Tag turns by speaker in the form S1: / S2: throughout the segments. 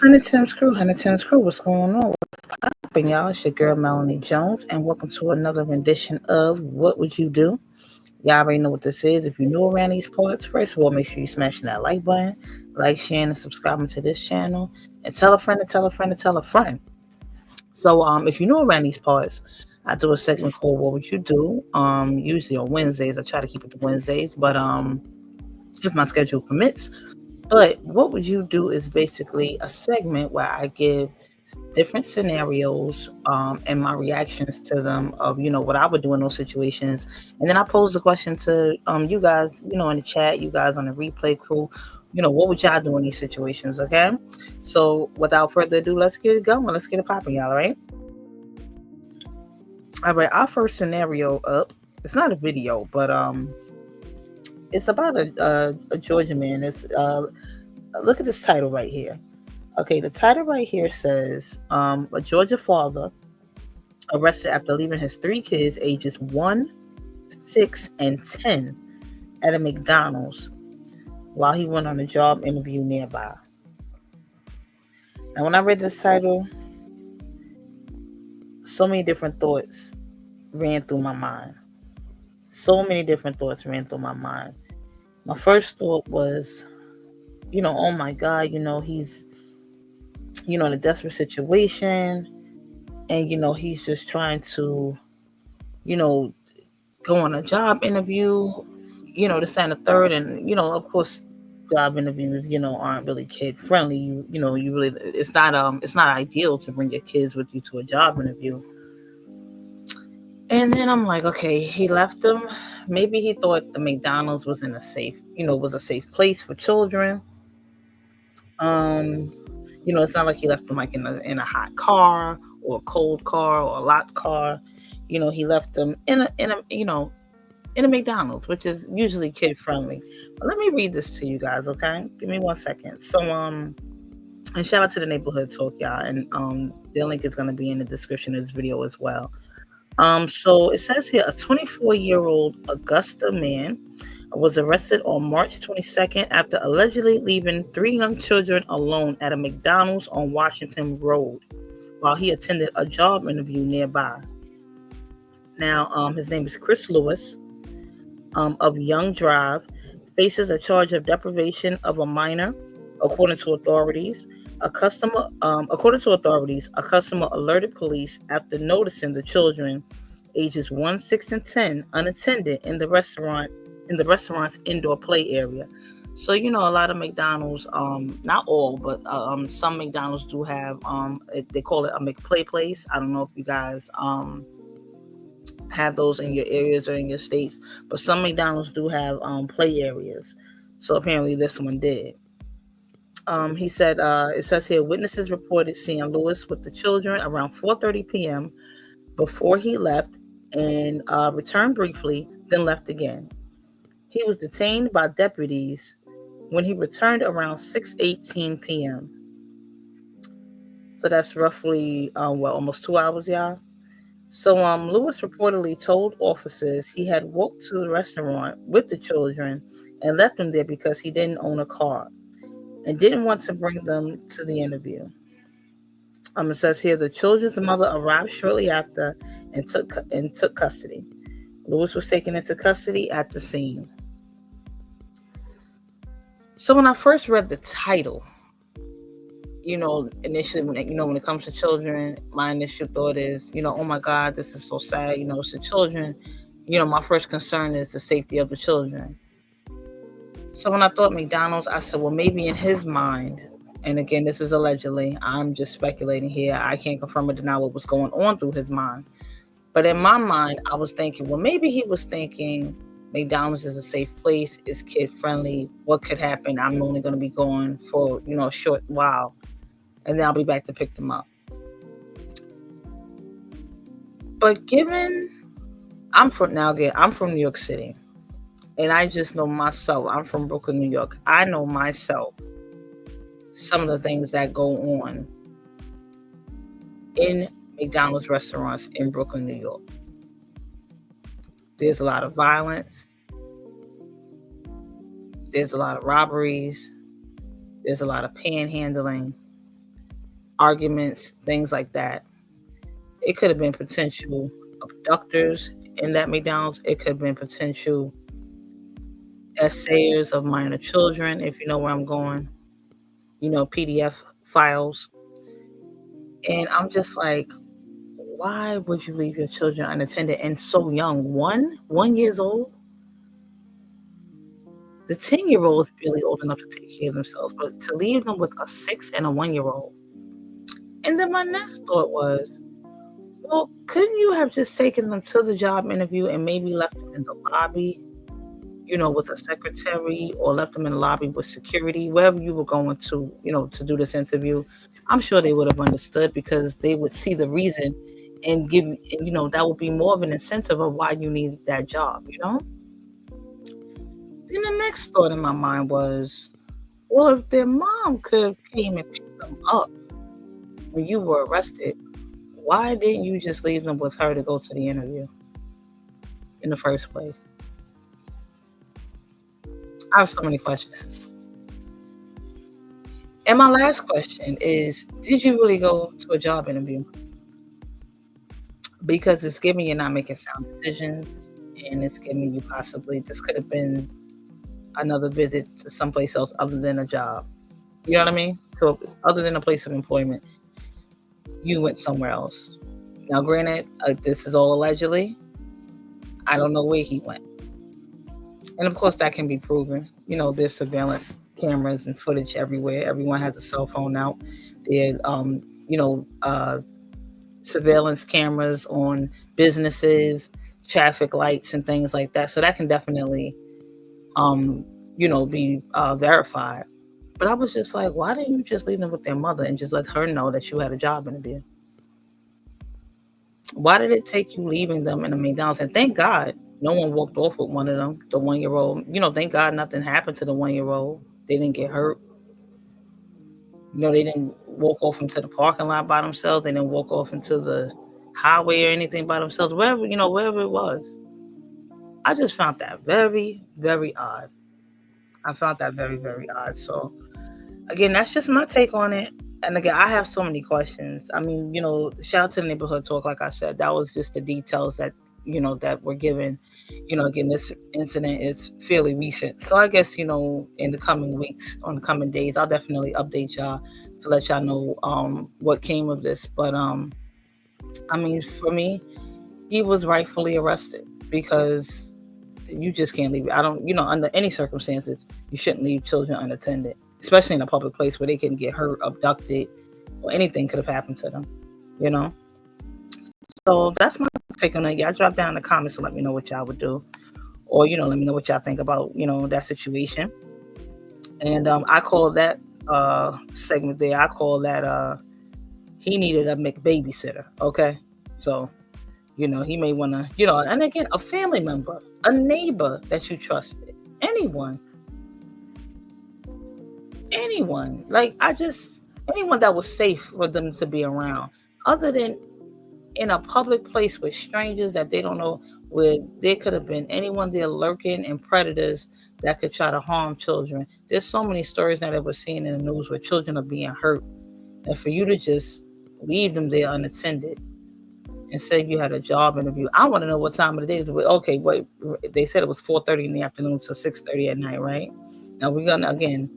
S1: Hunter Tim's crew, what's going on? What's poppin', y'all? It's your girl Melanie Jones, and welcome to another rendition of What Would You Do? Y'all already know what this is. If you're new around these parts, first of all, make sure you smashing that like button, like, sharing, and subscribing to this channel, and tell a friend to tell a friend to tell a friend. So, if you're new around these parts, I do a segment called What Would You Do? Usually on Wednesdays. I try to keep it to Wednesdays, but if my schedule permits. But what would you do is basically a segment where I give different scenarios and my reactions to them of what I would do in those situations, and then I pose the question to you guys, in the chat, you guys on the replay crew, what would y'all do in these situations? Okay, so without further ado, let's get it going. Let's get it popping, y'all. All right. Our first scenario up. It's not a video, but it's about a Georgia man. It's look at this title right here. Okay, the title right here says a Georgia father arrested after leaving his 3 kids, ages 1, 6, and 10, at a McDonald's while he went on a job interview nearby. Now, when I read this title, so many different thoughts ran through my mind. My first thought was, oh my God, he's, in a desperate situation, and, he's just trying to, go on a job interview, this and the third. And, of course, job interviews, aren't really kid friendly. You really, it's not ideal to bring your kids with you to a job interview. And then I'm like, okay, he left them. Maybe he thought the McDonald's was was a safe place for children. It's not like he left them like in a hot car or a cold car or a locked car. He left them in a McDonald's, which is usually kid friendly. But let me read this to you guys, okay? Give me 1 second. So and shout out to the Neighborhood Talk, y'all, and their link is gonna be in the description of this video as well. So it says here, a 24-year-old Augusta man was arrested on March 22nd after allegedly leaving 3 young children alone at a McDonald's on Washington Road while he attended a job interview nearby. Now, his name is Chris Lewis, of Young Drive, faces a charge of deprivation of a minor, according to authorities. A customer alerted police after noticing the children, ages 1, 6, and 10, unattended in the restaurant's indoor play area. So a lot of McDonald's, not all, but some McDonald's do have they call it a McPlay place. I don't know if you guys have those in your areas or in your states, but some McDonald's do have play areas. So apparently this one did. He said, it says here, witnesses reported seeing Lewis with the children around 4:30 p.m. before he left and returned briefly, then left again. He was detained by deputies when he returned around 6:18 p.m. So that's roughly, almost 2 hours, y'all. So Lewis reportedly told officers he had walked to the restaurant with the children and left them there because he didn't own a car and didn't want to bring them to the interview. It says here the children's mother arrived shortly after and took custody. Lewis was taken into custody at the scene. So when I first read the title, initially when it comes to children, my initial thought is, oh my God, this is so sad. It's the children. My first concern is the safety of the children. So when I thought McDonald's, I said, well, maybe in his mind, and again, this is allegedly, I'm just speculating here. I can't confirm or deny what was going on through his mind. But in my mind, I was thinking, well, maybe he was thinking McDonald's is a safe place, it's kid friendly. What could happen? I'm only going to be going for, a short while, and then I'll be back to pick them up. But I'm from New York City. And I just know myself. I'm from Brooklyn, New York. I know myself some of the things that go on in McDonald's restaurants in Brooklyn, New York. There's a lot of violence. There's a lot of robberies. There's a lot of panhandling. arguments, things like that. It could have been potential abductors in that McDonald's. It could have been potential essayers of minor children, if you know where I'm going, PDF files. And I'm just like, why would you leave your children unattended and so young? One years old? The 10-year-old is barely old enough to take care of themselves, but to leave them with a 6 and a 1-year-old. And then my next thought was, well, couldn't you have just taken them to the job interview and maybe left them in the lobby, with a secretary, or left them in the lobby with security, wherever you were going to, to do this interview? I'm sure they would have understood, because they would see the reason and that would be more of an incentive of why you need that job, Then the next thought in my mind was, well, if their mom could have came and picked them up when you were arrested, why didn't you just leave them with her to go to the interview in the first place? I have so many questions. And my last question is, did you really go to a job interview? Because it's giving you not making sound decisions, and it's giving you possibly this could have been another visit to someplace else other than a job. You know what I mean? So other than a place of employment, you went somewhere else. Now, granted, this is all allegedly. I don't know where he went. And of course, that can be proven. There's surveillance cameras and footage everywhere. Everyone has a cell phone out. There, surveillance cameras on businesses, traffic lights, and things like that. So that can definitely, be verified. But I was just like, why didn't you just leave them with their mother and just let her know that you had a job interview? Why did it take you leaving them in a McDonald's? And thank God no one walked off with one of them, the 1-year-old. Thank God nothing happened to the 1-year-old. They didn't get hurt. They didn't walk off into the parking lot by themselves. They didn't walk off into the highway or anything by themselves. Wherever it was. I just found that very, very odd. I found that very, very odd. So, again, that's just my take on it. And again, I have so many questions. I mean, shout out to the neighborhood talk. Like I said, that was just the details that, that were given. Again, this incident is fairly recent. So I guess, in the coming weeks, on the coming days, I'll definitely update y'all to let y'all know what came of this. But, I mean, for me, he was rightfully arrested, because you just can't leave it. I don't, under any circumstances, you shouldn't leave children unattended, especially in a public place where they can get hurt, abducted, or anything could have happened to them, So that's my take on it. Y'all drop down in the comments and let me know what y'all would do. Or, let me know what y'all think about, that situation. And I call that segment there, I call that he needed a McBABY sitter. Okay. So, he may want to, and again, a family member, a neighbor that you trusted, anyone, like anyone that was safe for them to be around, other than in a public place with strangers that they don't know, where there could have been anyone there lurking and predators that could try to harm children. There's so many stories now that we're seeing in the news where children are being hurt, and for you to just leave them there unattended and say you had a job interview. I want to know what time of the day is. Okay, wait, they said it was 4:30 in the afternoon to 6:30 at night, right? Now we're gonna, again,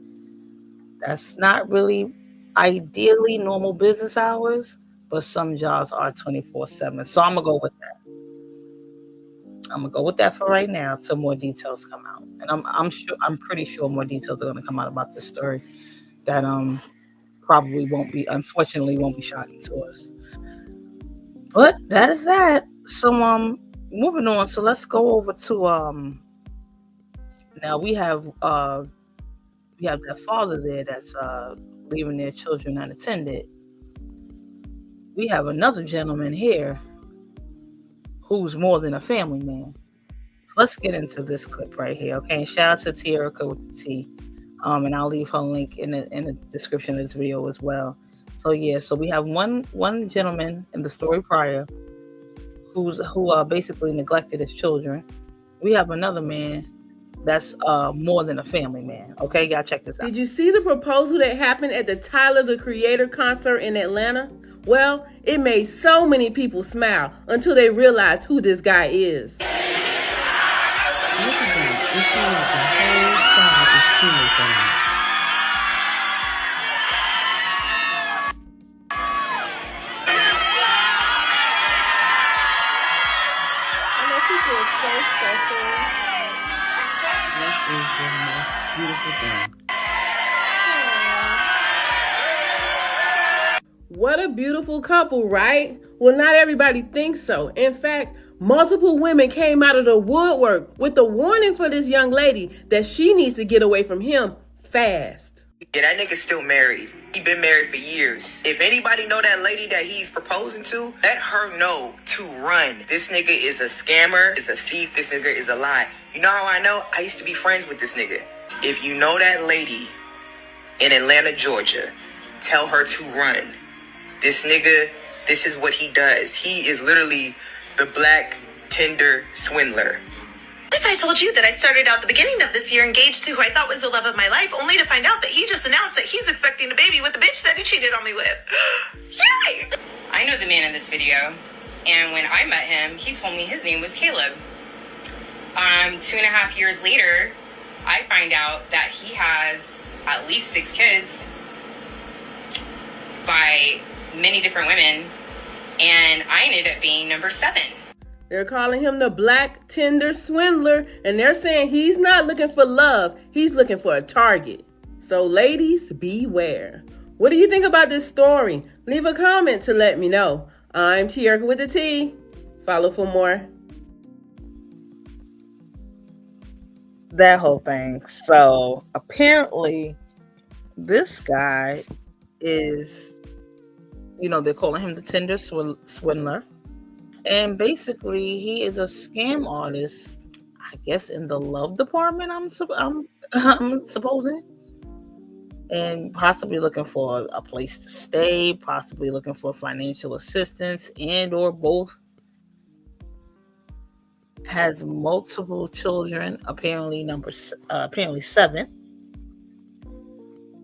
S1: that's not really ideally normal business hours, but some jobs are 24/7. So I'm gonna go with that. I'm gonna go with that for right now till more details come out. And I'm pretty sure more details are gonna come out about this story that probably unfortunately won't be shocking to us. But that is that. So moving on. So let's go over to now we have that father there that's leaving their children unattended. We have another gentleman here who's more than a family man. So let's get into this clip right here. Okay. Shout out to Tierica with the T. And I'll leave her link in the description of this video as well. So yeah, so we have one gentleman in the story prior who basically neglected his children. We have another man That's more than a family man. Okay, y'all check this out.
S2: Did you see the proposal that happened at the Tyler the Creator concert in Atlanta? Well, it made so many people smile until they realized who this guy is. Look at that. It's like the whole side is tears for me. I know she feels so special. This is the most beautiful thing. What a beautiful couple, right? Well, not everybody thinks so. In fact, multiple women came out of the woodwork with a warning for this young lady that she needs to get away from him fast.
S3: Yeah, that nigga's still married. He been married for years. If anybody know that lady that he's proposing to, let her know to run. This nigga is a scammer, is a thief, this nigga is a lie. You know how I know? I used to be friends with this nigga. If you know that lady in Atlanta, Georgia, tell her to run. This nigga, this is what he does. He is literally the black Tinder swindler.
S4: If I told you that I started out the beginning of this year engaged to who I thought was the love of my life, only to find out that he just announced that he's expecting a baby with the bitch that he cheated on me with. Yay!
S5: I know the man in this video, and when I met him, he told me his name was Caleb. 2.5 years later, I find out that he has at least 6 kids by many different women, and I ended up being number 7.
S2: They're calling him the black Tinder swindler, and they're saying he's not looking for love, he's looking for a target. So ladies, beware. What do you think about this story? Leave a comment to let me know. I'm Tierka with the T. Follow for more.
S1: That whole thing. So apparently this guy is, they're calling him the Tinder swindler. And basically, he is a scam artist, I guess, in the love department, I'm supposing. And possibly looking for a place to stay, possibly looking for financial assistance, and or both. Has multiple children, apparently 7,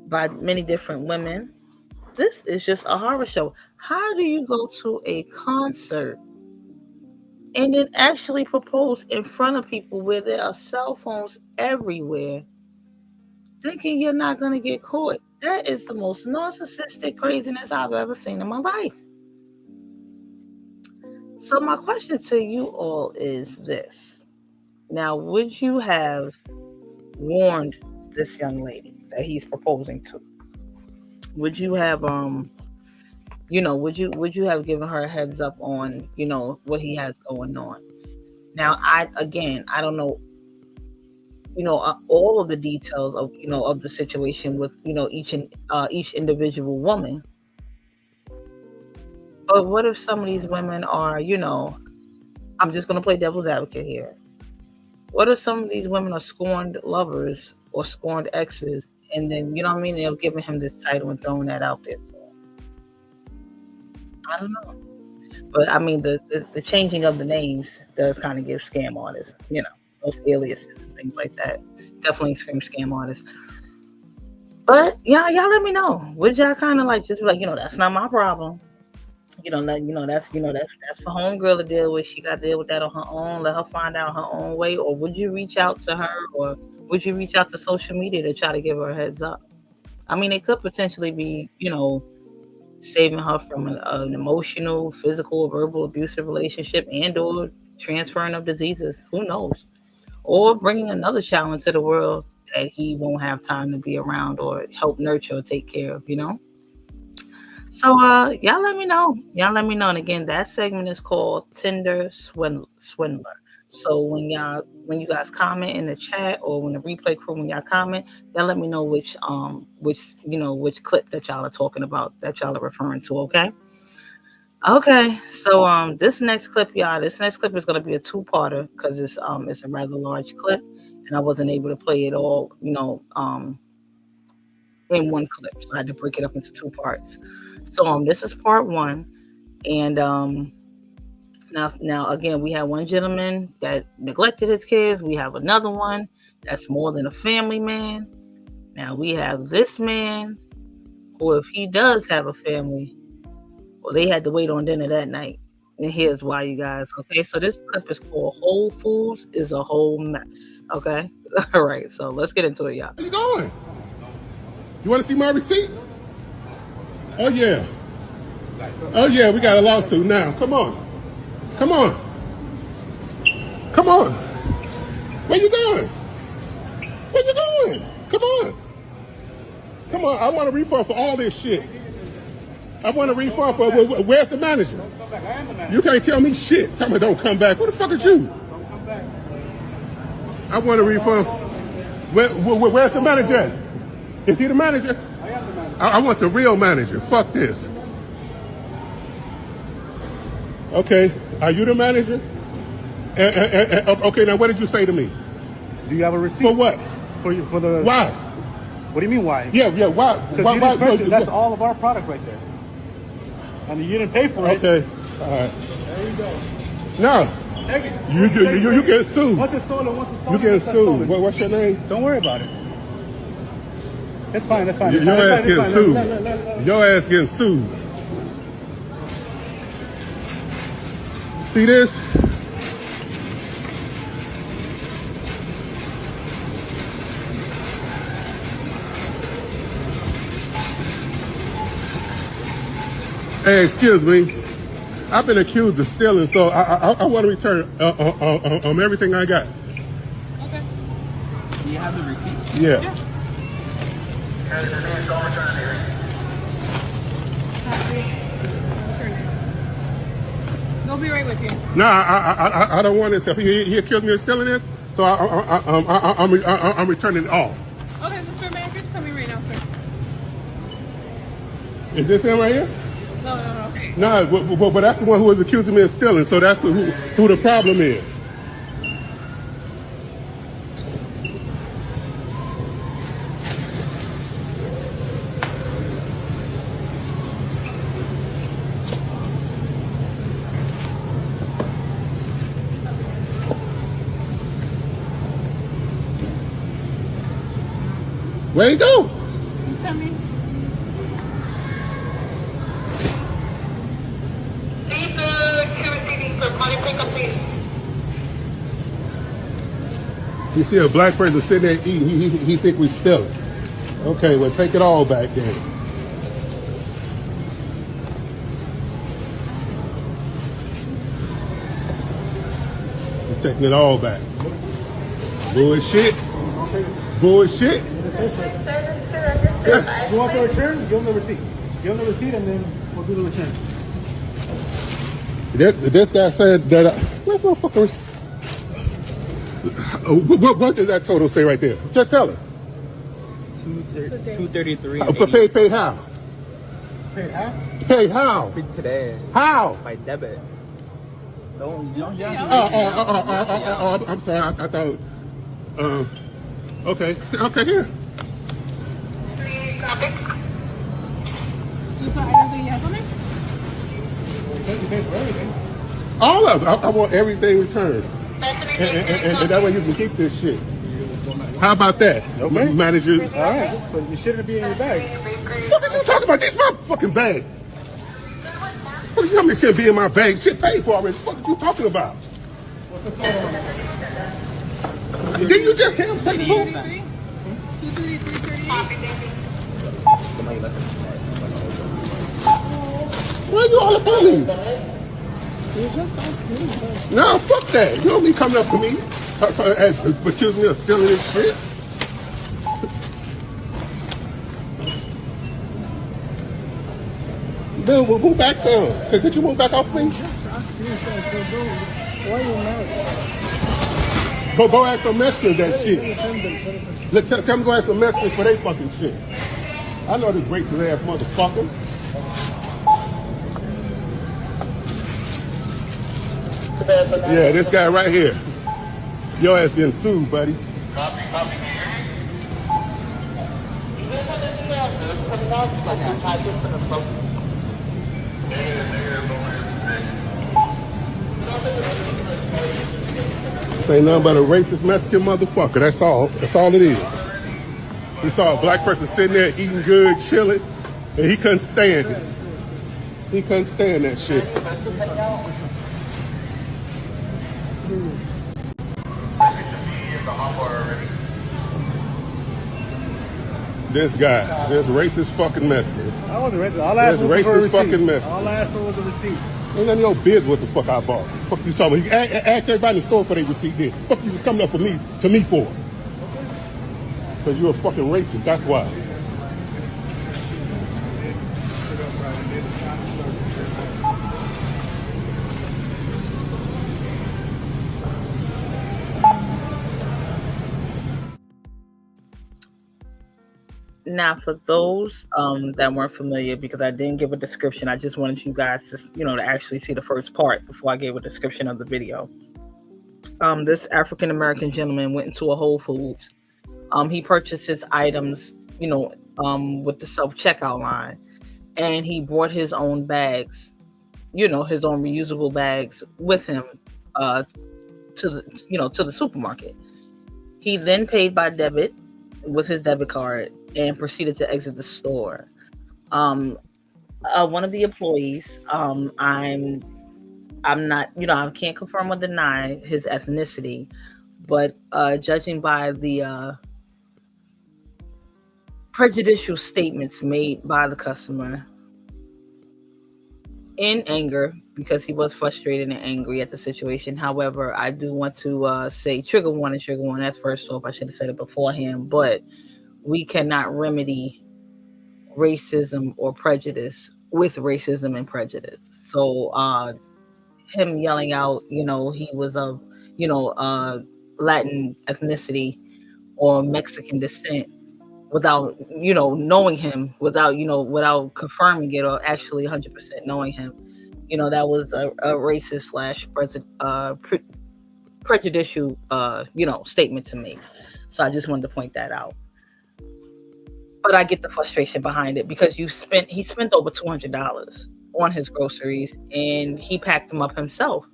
S1: by many different women. This is just a horror show. How do you go to a concert and then actually propose in front of people where there are cell phones everywhere, thinking you're not going to get caught? That is the most narcissistic craziness I've ever seen in my life. So my question to you all is this. Now, would you have warned this young lady that he's proposing to? Would you have would you have given her a heads up on, what he has going on? Now, I don't know, all of the details of, of the situation with, each individual woman. But what if some of these women are, I'm just going to play devil's advocate here. What if some of these women are scorned lovers or scorned exes, and then, they're giving him this title and throwing that out there? I don't know. But I mean, the changing of the names does kind of give scam artists, those aliases and things like that. Definitely scream scam artists. But y'all let me know. Would y'all kind of just be like, that's not my problem. That's for homegirl to deal with. She got to deal with that on her own. Let her find out her own way. Or would you reach out to her, or would you reach out to social media to try to give her a heads up? I mean, it could potentially be, saving her from an emotional, physical, verbal, abusive relationship, and or transferring of diseases. Who knows? Or bringing another child into the world that he won't have time to be around or help nurture or take care of, So y'all let me know. And again, that segment is called Tinder Swindler. So when you guys comment in the chat, or when the replay crew, when y'all comment, y'all let me know which clip that y'all are talking about, that y'all are referring to. Okay. So this next clip is going to be a 2-parter because it's a rather large clip, and I wasn't able to play it all in one clip, so I had to break it up into 2 parts. So this is part 1, and Now again, we have one gentleman that neglected his kids. We have another one that's more than a family man. Now we have this man who, if he does have a family, well, they had to wait on dinner that night. And here's why, you guys. Okay, so this clip is called Whole Foods is a Whole Mess. Okay, all right, so let's get into it, y'all.
S6: Where you going? You want to see my receipt? Oh yeah. Oh yeah, we got a lawsuit now. Come on. Come on. Come on. Where you going? Where you going? Come on. Come on, I want a refund for all this shit. I want a refund for, where's the manager? You can't tell me shit. Tell me don't come back. Who the fuck is you? I want a refund. Where's the manager? Is he the manager? I want the real manager. Fuck this. Okay, are you the manager? Okay, now what did you say to me?
S7: Do you have a receipt?
S6: For what?
S7: For the.
S6: Why?
S7: What do you mean why?
S6: Yeah, why?
S7: Why? That's all of our product right there. And you didn't pay for it.
S6: Okay, all right.
S7: There you go.
S6: No, you get sued.
S7: Once it's stolen,
S6: You get sued. What's your name?
S7: Don't worry about it. It's fine. It's fine.
S6: Your ass getting sued. Your ass getting sued. See this? Hey, excuse me. I've been accused of stealing, so I want to return everything I got.
S8: Okay. Do you have the receipt?
S6: Yeah.
S8: They'll be right with you.
S6: No, I don't want this. He accused me of stealing this, so I'm returning it all.
S8: Okay, Mr. Manager's coming right now, sir.
S6: Is this him right here?
S8: No.
S6: No, but that's the one who was accusing me of stealing, so that's who the problem is. Where you go?
S8: He's coming.
S6: You see a black person sitting there eating, he think we stealing. Okay, well take it all back then. We're taking it all back. Bullshit. Bullshit.
S7: Yeah. You want the return? Give them the receipt. Give them the receipt and then we'll do the return.
S6: This guy said that. Where's my fucking? What does that total say right there? Just tell her.
S8: 233.
S6: Pay how?
S7: Paid how?
S6: Pay how?
S8: Paid today.
S6: How?
S8: By debit. Don't
S6: I'm sorry. I thought. Okay, here.
S7: You paid for everything.
S6: All of it. I want everything returned. And that way you can keep this shit. How about that?
S7: Okay.
S6: Manager.
S7: All right, but you shouldn't be in your bag.
S6: What are you talking about? This is my fucking bag. What do you want me to say be in my bag? Shit paid for already. What are you talking about? Didn't you just hear him say the food?
S8: 233.
S6: Why you all up on me? No, fuck that. You don't be coming up to me accusing me of stealing this shit. Bill, we'll move back some. Could you move back off me?
S7: Why are you mad?
S6: Go ask some Mexicans that shit. Tell them to go ask some Mexicans for their fucking shit. I know this racist ass motherfucker. Yeah, this guy right here. Your ass getting sued, buddy. This ain't nothing but a racist Mexican motherfucker. That's all. That's all it is. He saw a black person sitting there eating good, chilling, and he couldn't stand it. He couldn't stand that shit. This guy, this racist fucking Mexican.
S7: I wasn't racist. All I asked was for a
S6: racist
S7: receipt.
S6: fucking Mexican.
S7: All I asked for was a receipt.
S6: Ain't none of your business what the fuck I bought. Fuck you talking about. Ask everybody in the store for their receipt then. Fuck you just coming up to me for. Because you're a fucking racist, that's why.
S1: Now, for those that weren't familiar, because I didn't give a description, I just wanted you guys to, to actually see the first part before I gave a description of the video. This African American gentleman went into a Whole Foods. He purchased his items, with the self-checkout line, and he brought his own bags, his own reusable bags with him to the supermarket. He then paid by debit with his debit card and proceeded to exit the store. One of the employees, I'm not, I can't confirm or deny his ethnicity, but judging by the prejudicial statements made by the customer in anger, because he was frustrated and angry at the situation. However, I do want to say trigger warning. That's first off. I should have said it beforehand, but we cannot remedy racism or prejudice with racism and prejudice. So him yelling out, he was of, Latin ethnicity or Mexican descent without, knowing him, without confirming it or actually 100% knowing him, that was a racist / prejudicial, statement to me. So I just wanted to point that out. But I get the frustration behind it, because he spent over $200 on his groceries, and he packed them up himself,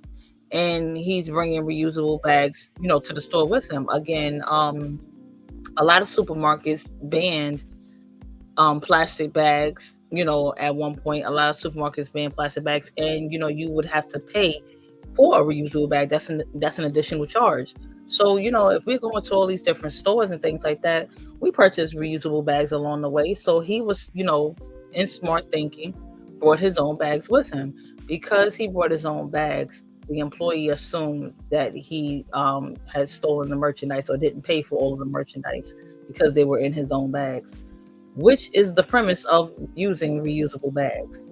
S1: and he's bringing reusable bags, to the store with him. Again, a lot of supermarkets banned plastic bags. At one point, a lot of supermarkets banned plastic bags, and you would have to pay for a reusable bag. That's an additional charge. So, if we're going to all these different stores and things like that, we purchase reusable bags along the way. So he was, in smart thinking, brought his own bags with him. Because he brought his own bags, the employee assumed that he had stolen the merchandise or didn't pay for all of the merchandise because they were in his own bags, which is the premise of using reusable bags.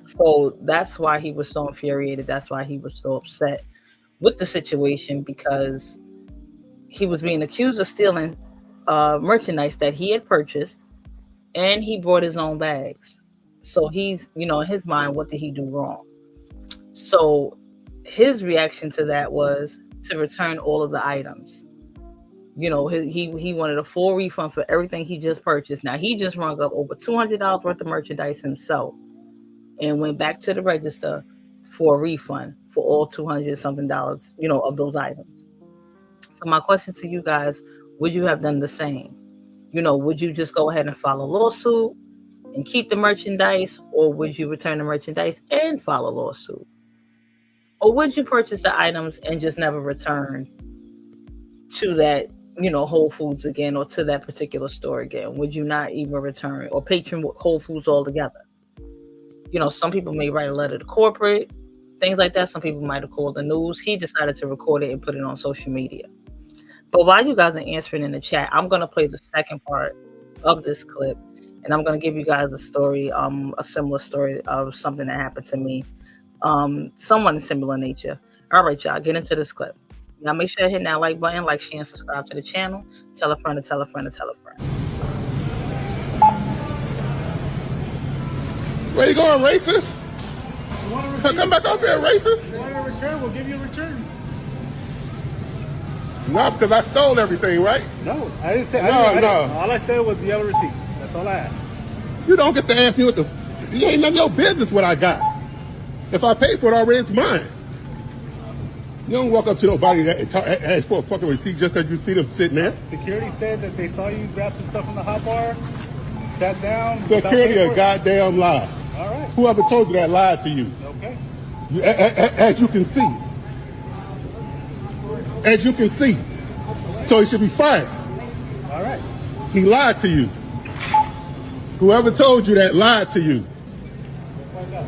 S1: So that's why he was so infuriated. That's why he was so upset with the situation, because he was being accused of stealing merchandise that he had purchased, and he brought his own bags. So he's, in his mind, what did he do wrong? So his reaction to that was to return all of the items. He wanted a full refund for everything he just purchased. Now, he just rung up over $200 worth of merchandise himself and went back to the register for a refund for all $200 something, of those items. So my question to you guys, would you have done the same? Would you just go ahead and file a lawsuit and keep the merchandise, or would you return the merchandise and file a lawsuit? Or would you purchase the items and just never return to that, Whole Foods again, or to that particular store again? Would you not even return or patron Whole Foods altogether? Some people may write a letter to corporate, things like that. Some people might have called the news. He decided to record it and put it on social media. But while you guys are answering in the chat, I'm going to play the second part of this clip, and I'm going to give you guys a story, a similar story of something that happened to me, somewhat in similar nature. All right, y'all, get into this clip. Y'all make sure to hit that like button, like, share, and subscribe to the channel. Tell a friend to tell a friend to tell a friend.
S6: Where you going, racist? Come back up here, racist.
S7: You want a return? We'll give you a return.
S6: No, because I stole everything, right?
S7: No, I didn't say.
S6: No.
S7: All I said was you have a receipt. That's all I asked.
S6: You don't get to ask me what you ain't none of your business what I got. If I pay for it already, it's mine. You don't walk up to nobody and ask for a fucking receipt just because you see them sitting there.
S7: Security said that they saw you grab some stuff from the hot bar, sat down.
S6: Security a goddamn lie.
S7: All right.
S6: Whoever told you that lied to you.
S7: Okay.
S6: As you can see. As you can see. So he should be fired.
S7: All right.
S6: He lied to you. Whoever told you that lied to you.
S7: We'll find out.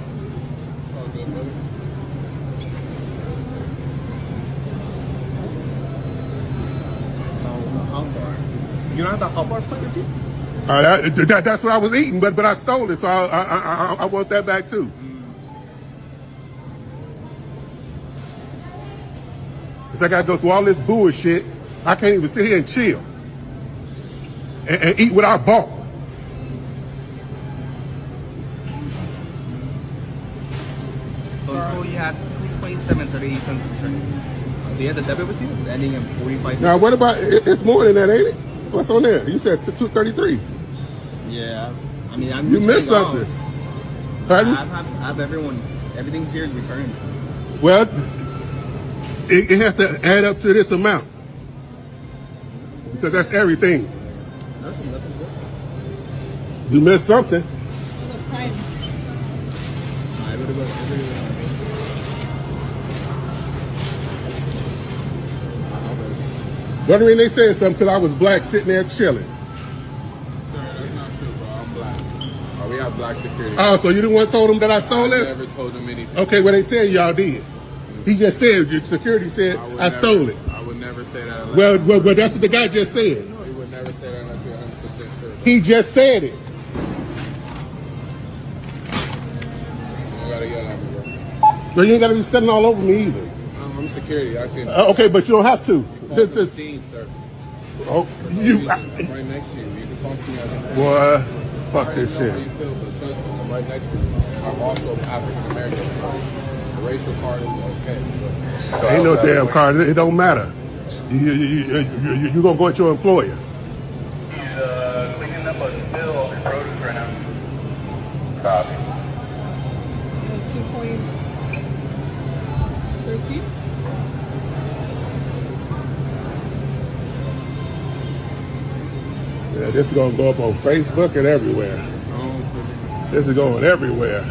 S9: You don't have the hot bar plate with you?
S6: That's what I was eating, but I stole it, so I want that back too. Cause I got to go through all this bullshit. I can't even sit here and chill and eat what I bought.
S9: So you had 227.38 cents to trade. Do you have the debit with you? Ending in 45.
S6: Now what about? It's more than that, ain't it? What's on there? You said 233.
S9: Yeah. I mean,
S6: You missed something. Pardon?
S9: I have everything's here is returned.
S6: Well, it has to add up to this amount. Because that's everything.
S9: Nothing's good.
S6: You missed something.
S8: The prime.
S9: I would have
S6: The only reason they said something because I was black sitting there chilling.
S10: Sir, that's not true, bro. I'm black. We have black security.
S6: Oh, so you the one told them that I stole
S10: I
S6: this?
S10: never told them anything.
S6: Okay, well they said y'all did. He just said, your security said, I stole it.
S10: I would never say that.
S6: Well, that's what the guy just said.
S10: No, he would never say that unless you're 100% sure.
S6: He just said it.
S10: You don't gotta yell at me, bro.
S6: So you ain't got to be standing all over me either.
S10: I'm security. I can.
S6: Okay, but you don't have to.
S10: This is scene, sir.
S6: Oh,
S10: I'm right next to you. You can talk to me as a man.
S6: Boy, fuck
S10: I
S6: this
S10: know
S6: shit.
S10: how you feel, but trust me, I'm right next to you. I'm also African American. The racial card is okay. But
S6: Ain't no damn card. It don't matter. You gonna go at your employer.
S11: He's cleaning up a spill of his produce right now. Copy.
S8: 2.13.
S6: Yeah, this is gonna go up on Facebook and everywhere. This is going everywhere.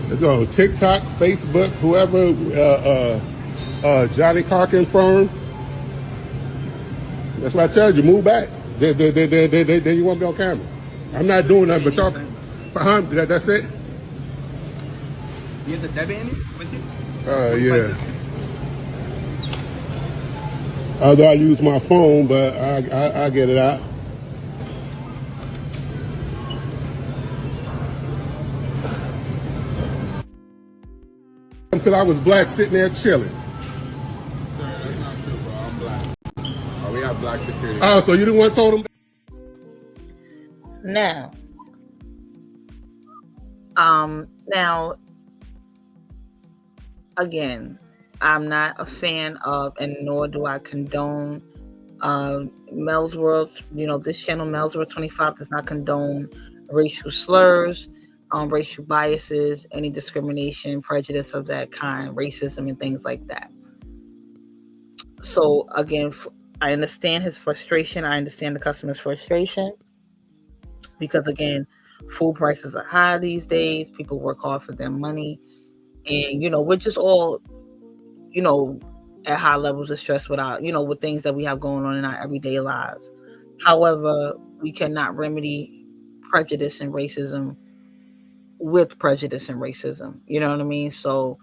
S6: It's going on TikTok, Facebook, whoever, Johnny Carkin firm. That's why I tell you, move back. Then you won't be on camera. I'm not doing nothing but talking. That's it?
S9: You have the debit in it with you?
S6: Yeah. Although I use my phone, but I get it out. Because I was black sitting there chilling.
S10: sir, that's not true, bro. I'm black. We have black security.
S6: Oh, so you the one told him?
S1: Now, again, I'm not a fan of, and nor do I condone Mel's World. This channel, Mel's World 25, does not condone racial slurs, racial biases, any discrimination, prejudice of that kind, racism, and things like that. So again, I understand his frustration. I understand the customer's frustration because, again, food prices are high these days. People work hard for their money, and we're just all at high levels of stress with things that we have going on in our everyday lives. However, we cannot remedy prejudice and racism with prejudice and racism. You know what I mean? So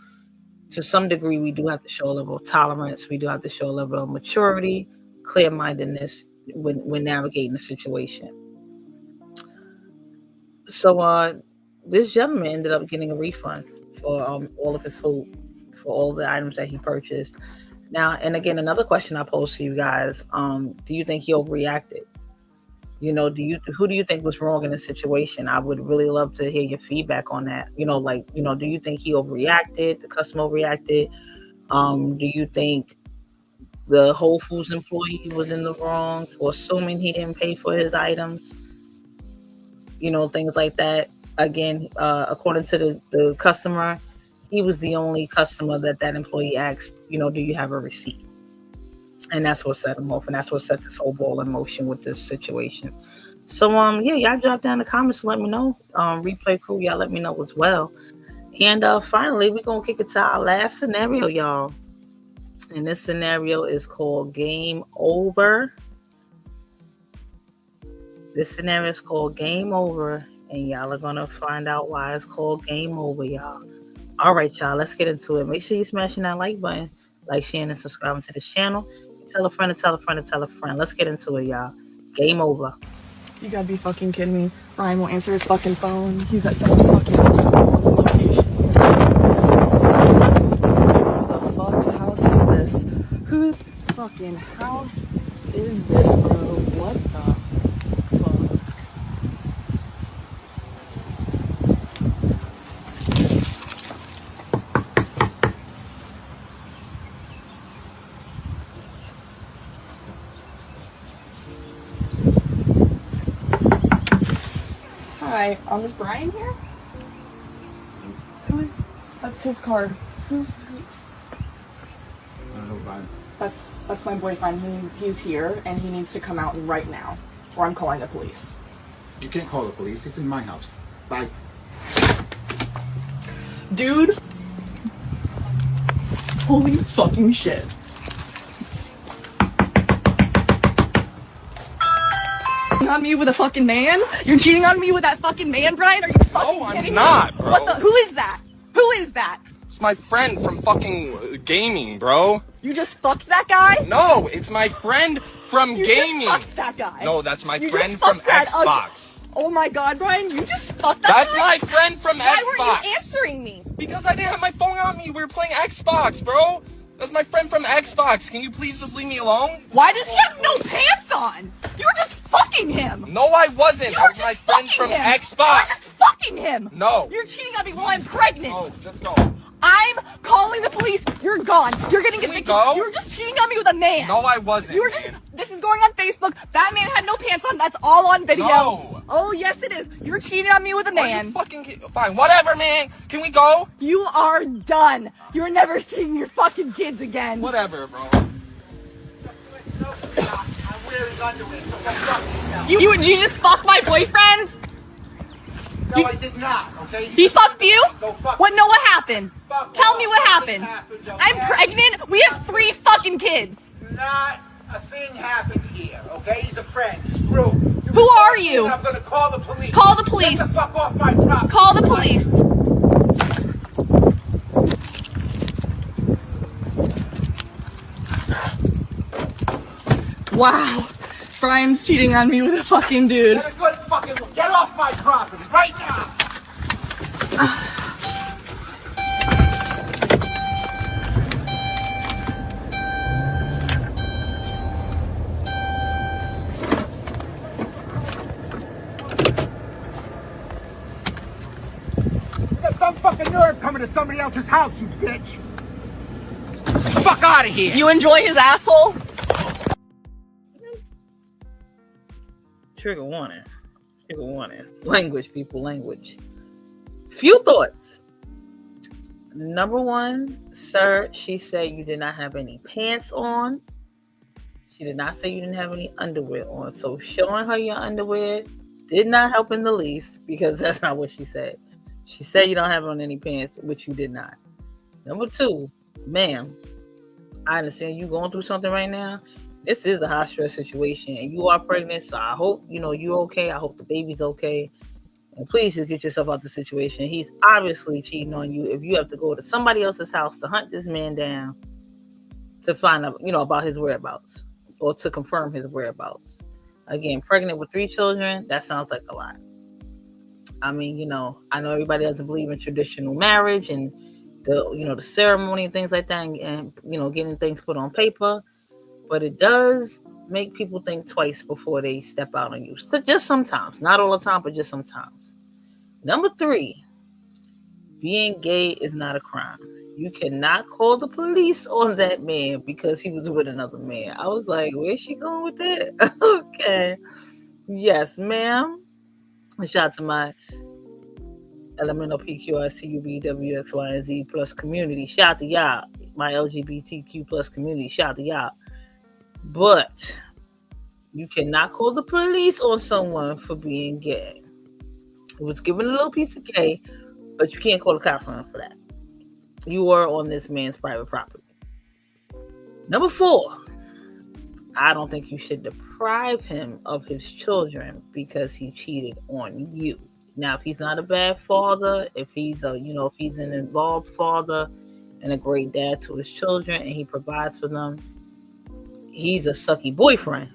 S1: to some degree, we do have to show a level of tolerance. We do have to show a level of maturity, clear-mindedness when navigating the situation. So this gentleman ended up getting a refund for all of his food, for all the items that he purchased. Now, and again, another question I posed to you guys, do you think he overreacted? Who do you think was wrong in this situation? I would really love to hear your feedback on that. Do you think he overreacted? The customer overreacted? Do you think the Whole Foods employee was in the wrong for assuming he didn't pay for his items? Things like that. Again, according to the customer, he was the only customer that employee asked, do you have a receipt? And that's what set him off, and that's what set this whole ball in motion with this situation. So yeah, y'all drop down in the comments to let me know. Replay crew, y'all let me know as well. And finally, we're gonna kick it to our last scenario, y'all. And this scenario is called Game Over. This scenario is called Game Over, and y'all are gonna find out why it's called Game Over, y'all. All right, y'all, let's get into it. Make sure you're smashing that like button, like, sharing, and subscribing to this channel. Tell a friend to tell a friend to tell a friend. Let's get into it, y'all. Game over.
S12: You gotta be fucking kidding me. Ryan won't answer his fucking phone. He's at someone's fucking location. Who the fuck's house is this? Whose fucking house is this, bro? What the fuck? Hi, is Brian here? That's his card. I don't know Brian. That's my boyfriend. He's here and he needs to come out right now, or I'm calling the police.
S13: You can't call the police. It's in my house. Bye.
S12: Dude. Holy fucking shit. On me with a fucking man? You're cheating on me with that fucking man, Brian? Are you fucking kidding me?
S14: No, I'm not, bro.
S12: What the? Who is that? Who is that?
S14: It's my friend from fucking gaming, bro.
S12: You just fucked that guy?
S14: No, it's my friend from gaming.
S12: You just fucked that guy.
S14: No, that's my friend from Xbox.
S12: Oh my god, Brian, you just fucked that guy?
S14: That's my friend from Xbox.
S12: Why weren't you answering me?
S14: Because I didn't have my phone on me. We were playing Xbox, bro. That's my friend from Xbox. Can you please just leave me alone?
S12: Why does he have no pants on? You were just fucking him.
S14: No, I wasn't. I was my friend from Xbox.
S12: You were just fucking him.
S14: No.
S12: You're cheating on me while I'm pregnant.
S14: No, just go.
S12: I'm calling the police. You're gone. You're getting evicted.
S14: Go?
S12: You were just cheating on me with a man.
S14: No, I wasn't.
S12: You were just. This is going on Facebook. That man had no pants on. That's all on video.
S14: No.
S12: Oh yes, it is. You're cheating on me with a man.
S14: Are you fucking fine? Whatever, man. Can we go?
S12: You are done. You're never seeing your fucking kids again.
S14: Whatever, bro.
S12: You just fucked my boyfriend?
S13: No, I did not, okay?
S12: He fucked you?
S13: No, fuck.
S12: What happened? Tell me what happened.
S13: Okay?
S12: I'm pregnant. We have 3 fucking kids.
S13: Not a thing happened here, okay? He's a friend. Screw.
S12: Who are you?
S13: I'm gonna call the police.
S12: Call the police.
S13: Get the fuck off my property.
S12: Call the police. Wow. Brian's cheating on me with a fucking dude.
S13: Get a good fucking look. Get off my property right now. You got some fucking nerve coming to somebody else's house, you bitch. Fuck out of here.
S12: You enjoy his asshole?
S1: Trigger warning. Trigger warning. Language, people, language. Few thoughts. Number one, sir, she said you did not have any pants on. She did not say you didn't have any underwear on. So showing her your underwear did not help in the least, because that's not what she said. She said you don't have on any pants, which you did not. Number two, ma'am, I understand you going through something right now. This is a high stress situation and you are pregnant. So I hope, you're okay. I hope the baby's okay. And please just get yourself out the situation. He's obviously cheating on you. If you have to go to somebody else's house to hunt this man down to find out, about his whereabouts or to confirm his whereabouts. Again, pregnant with 3 children, that sounds like a lot. I mean, I know everybody doesn't believe in traditional marriage and the ceremony and things like that and getting things put on paper. But it does make people think twice before they step out on you. So just sometimes. Not all the time, but just sometimes. Number 3, being gay is not a crime. You cannot call the police on that man because he was with another man. I was like, where's she going with that? Okay. Yes, ma'am. Shout out to my LMNOPQRSTUVWXYZ plus community. Shout out to y'all. My LGBTQ plus community. Shout out to y'all. But you cannot call the police on someone for being gay. It was given a little piece of cake, but you can't call the cops on him for that. You were on this man's private property. Number 4, I don't think you should deprive him of his children because he cheated on you. Now, if he's not a bad father, if he's if he's an involved father and a great dad to his children and he provides for them, he's a sucky boyfriend.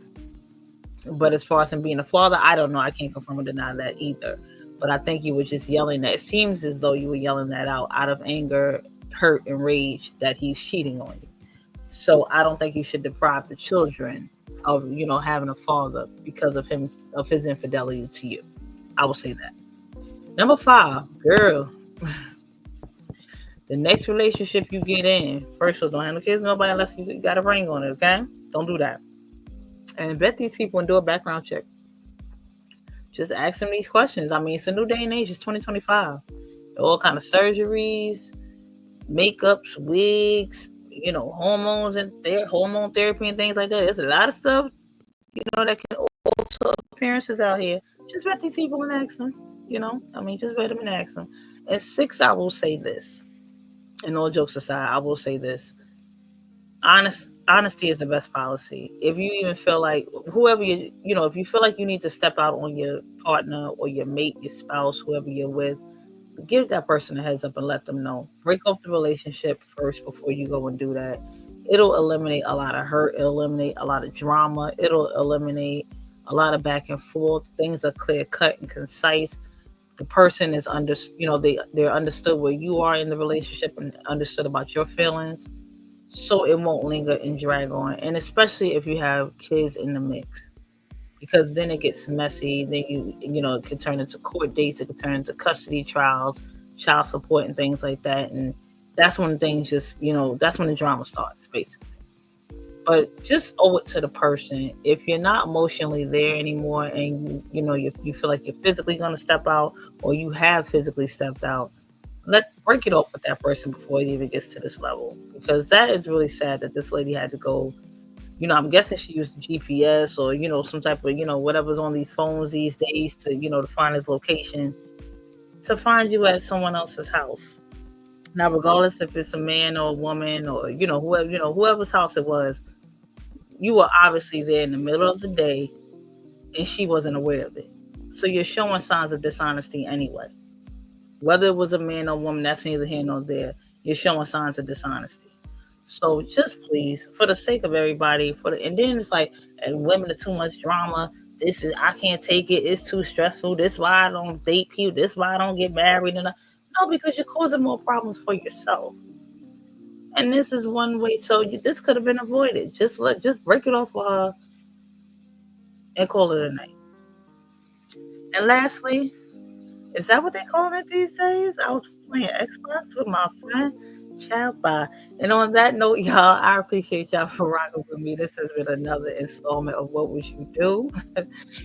S1: But as far as him being a father, I don't know. I can't confirm or deny that either. But I think you were just yelling that. It seems as though you were yelling that out of anger, hurt, and rage that he's cheating on you. So I don't think you should deprive the children of, having a father because of his infidelity to you. I will say that. Number 5, girl. The next relationship you get in, first of all, don't have no kids, nobody unless you got a ring on it, okay? Don't do that. And vet these people and do a background check. Just ask them these questions. I mean, it's a new day and age. It's 2025. All kind of surgeries, makeups, wigs, hormones and hormone therapy and things like that. There's a lot of stuff, that can alter appearances out here. Just vet these people and ask them. Just vet them and ask them. And 6, I will say this. And all jokes aside, I will say this. Honesty is the best policy. If you even feel like whoever if you feel like you need to step out on your partner or your mate, your spouse, whoever you're with, give that person a heads up and let them know. Break up the relationship first before you go and do that. It'll eliminate a lot of hurt. It'll eliminate a lot of drama. It'll eliminate a lot of back and forth. Things are clear cut and concise. The person is they're understood where you are in the relationship and understood about your feelings. So it won't linger and drag on. And especially if you have kids in the mix. Because then it gets messy. Then it can turn into court dates. It can turn into custody trials, child support and things like that. And that's when things that's when the drama starts, basically. But just owe it to the person. If you're not emotionally there anymore and you feel like you're physically going to step out or you have physically stepped out, break it off with that person before it even gets to this level. Because that is really sad that this lady had to go. I'm guessing she used GPS or, some type of, whatever's on these phones these days to find his location, to find you at someone else's house. Now, regardless if it's a man or a woman or, whoever's house it was, you were obviously there in the middle of the day and she wasn't aware of it. So you're showing signs of dishonesty anyway. Whether it was a man or woman, that's neither here nor there. You're showing signs of dishonesty. So just please, for the sake of everybody, and then it's like, and women are too much drama. I can't take it. It's too stressful. This is why I don't date people. This is why I don't get married. No, because you're causing more problems for yourself. And this is one way. So this could have been avoided. Just break it off with her and call it a night. And lastly, is that what they call it these days? I was playing Xbox with my friend. Child, bye. And on that note, y'all, I appreciate y'all for rocking with me. This has been another installment of What Would You Do?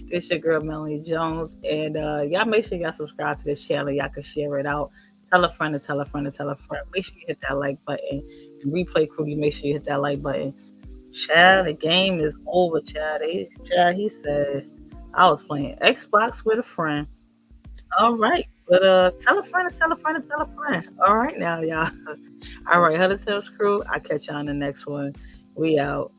S1: This your girl, MelliMelJ Jones. And y'all make sure y'all subscribe to this channel. Y'all can share it out. Tell a friend and tell a friend and tell a friend. Make sure you hit that like button. And replay crew, you make sure you hit that like button. Child, the game is over, child. He said, I was playing Xbox with a friend. All right. But tell a friend and tell a friend and tell a friend. All right now, y'all. All right, Hunter Tim's crew. I'll catch y'all on the next one. We out.